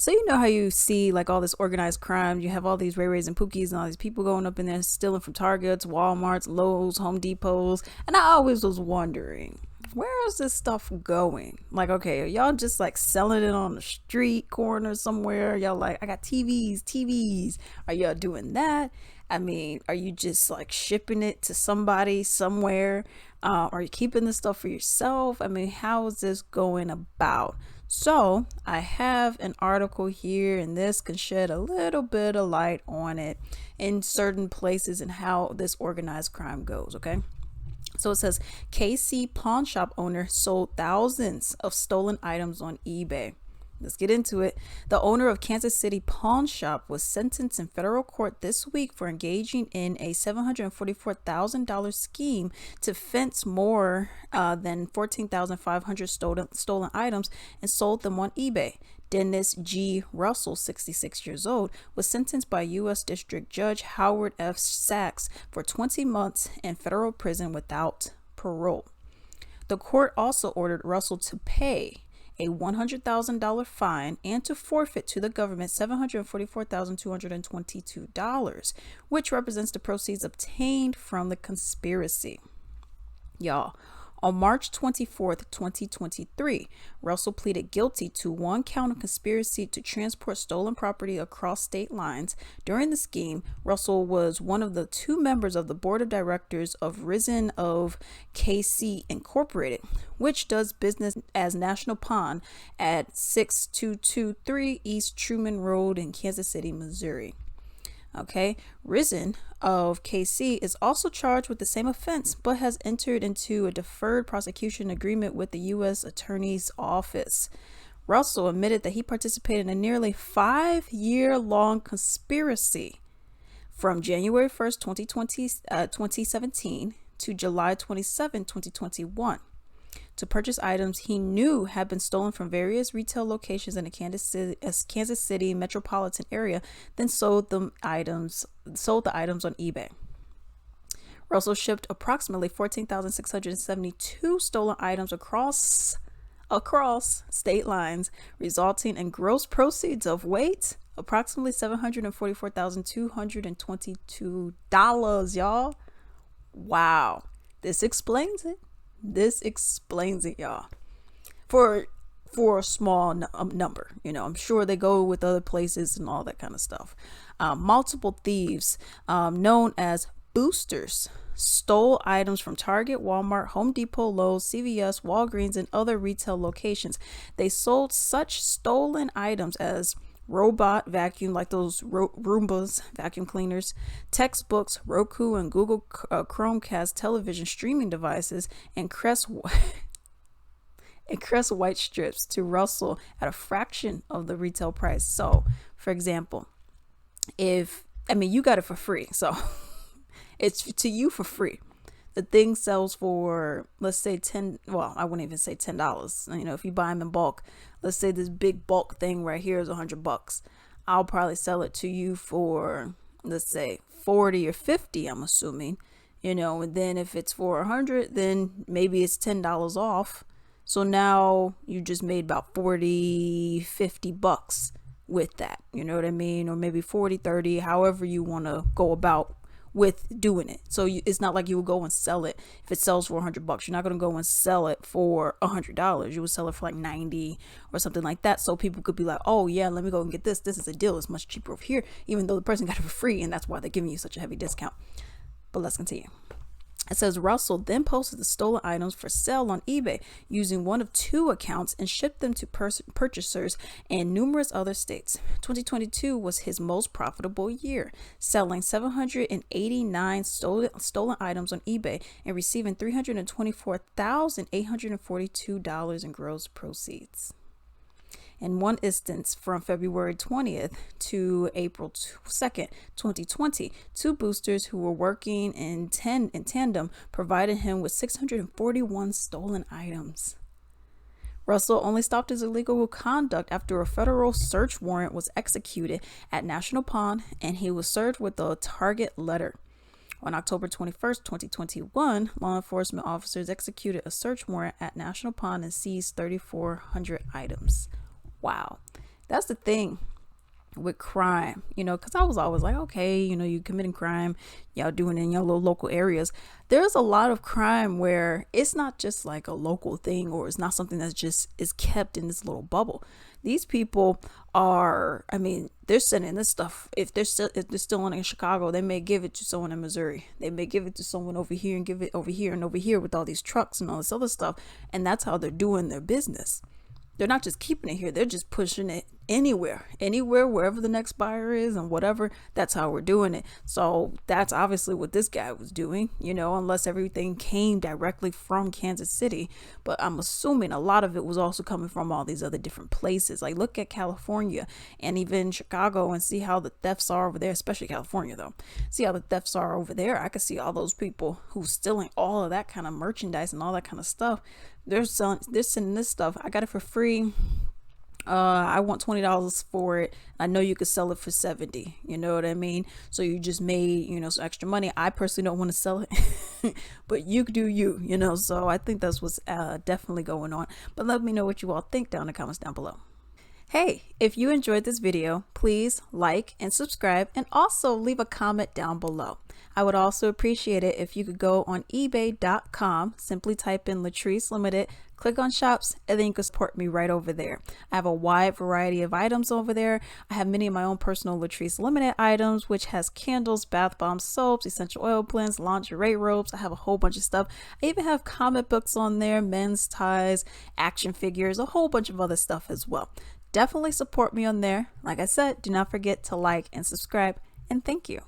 So you know how you see like all this organized crime, you have all these Ray Rays and Pookies and all these people going up in there stealing from Targets, Walmarts, Lowe's, Home Depots. And I always was wondering, where is this stuff going? Like, okay, are y'all just like selling it on the street corner somewhere? Y'all like, I got TVs. Are y'all doing that? I mean, are you just like shipping it to somebody somewhere? Are you keeping this stuff for yourself? I mean, how is this going about? So I have an article here, and this can shed a little bit of light on it in certain places and how this organized crime goes. Okay. So it says KC pawn shop owner sold thousands of stolen items on eBay. Let's get into it. The owner of Kansas City pawn shop was sentenced in federal court this week for engaging in a $744,000 scheme to fence more than 14,500 stolen items and sold them on eBay. Dennis G. Russell, 66 years old, was sentenced by U.S. District Judge Howard F. Sachs for 20 months in federal prison without parole. The court also ordered Russell to pay a $100,000 fine and to forfeit to the government $744,222, which represents the proceeds obtained from the conspiracy. Y'all, on March 24th, 2023, Russell pleaded guilty to one count of conspiracy to transport stolen property across state lines. During the scheme, Russell was one of the two members of the board of directors of Risen of KC Incorporated, which does business as National Pawn at 6223 East Truman Road in Kansas City, Missouri. Okay, Risen of KC is also charged with the same offense, but has entered into a deferred prosecution agreement with the U.S. Attorney's Office. Russell admitted that he participated in a nearly 5-year-long conspiracy from January 1st, 2017 to July 27, 2021. To purchase items he knew had been stolen from various retail locations in the Kansas City metropolitan area, then sold the items on eBay. Russell shipped approximately 14,672 stolen items across state lines, resulting in gross proceeds of approximately $744,222, y'all. Wow. This explains it. Y'all. For a small number, I'm sure they go with other places and all that kind of stuff. Multiple thieves, known as boosters, stole items from Target, Walmart, Home Depot, Lowe's, CVS, Walgreens, and other retail locations. They sold such stolen items as robot vacuum, like those Roombas vacuum cleaners, textbooks, Roku and Google Chromecast television streaming devices, and Crest white strips to Russell at a fraction of the retail price. So, for example, you got it for free, so it's to you for free. The thing sells for, let's say I wouldn't even say $10. If you buy them in bulk, let's say this big bulk thing right here is $100. I'll probably sell it to you for, let's say 40 or 50, I'm assuming, and then if it's for 100, then maybe it's $10 off. So now you just made about 40, $50 with that, you know what I mean? Or maybe 40, 30, however you want to go about with doing it. So it's not like you would go and sell it. If it sells for $100, you're not going to go and sell it for $100. You would sell it for like 90 or something like that. So people could be like, oh yeah, let me go and get this. This is a deal. It's much cheaper over here, even though the person got it for free. And that's why they're giving you such a heavy discount. But let's continue. It says Russell then posted the stolen items for sale on eBay using one of two accounts and shipped them to purchasers in numerous other states. 2022 was his most profitable year, selling 789 stolen items on eBay and receiving $324,842 in gross proceeds. In one instance, from February 20th to April 2nd, 2020, two boosters who were working in tandem provided him with 641 stolen items. Russell only stopped his illegal conduct after a federal search warrant was executed at National Pawn, and he was served with a target letter. On October 21st, 2021, law enforcement officers executed a search warrant at National Pawn and seized 3,400 items. Wow. That's the thing with crime, because I was always like, okay, you committing crime, y'all doing it in your little local areas. There's a lot of crime where it's not just like a local thing, or it's not something that's just is kept in this little bubble. These people are, I mean, they're sending this stuff. If they're still in Chicago, they may give it to someone in Missouri. They may give it to someone over here and give it over here and over here with all these trucks and all this other stuff. And that's how they're doing their business. They're not just keeping it here, they're just pushing it anywhere, wherever the next buyer is and whatever. That's how we're doing it. So that's obviously what this guy was doing, unless everything came directly from Kansas City. But I'm assuming a lot of it was also coming from all these other different places. Like, look at California and even Chicago and see how the thefts are over there, especially California though. See how the thefts are over there. I could see all those people who's stealing all of that kind of merchandise and all that kind of stuff. They're sending this stuff. I got it for free. I want $20 for it. I know you could sell it for 70. You know what I mean? So you just made, some extra money. I personally don't want to sell it, but you do you, So I think that's what's definitely going on. But let me know what you all think down in the comments down below. Hey, if you enjoyed this video, please like and subscribe, and also leave a comment down below. I would also appreciate it if you could go on ebay.com, simply type in Latrice Limited, click on shops, and then you can support me right over there. I have a wide variety of items over there. I have many of my own personal Latrice Limited items, which has candles, bath bombs, soaps, essential oil blends, lingerie robes. I have a whole bunch of stuff. I even have comic books on there, men's ties, action figures, a whole bunch of other stuff as well. Definitely support me on there. Like I said, do not forget to like and subscribe, and thank you.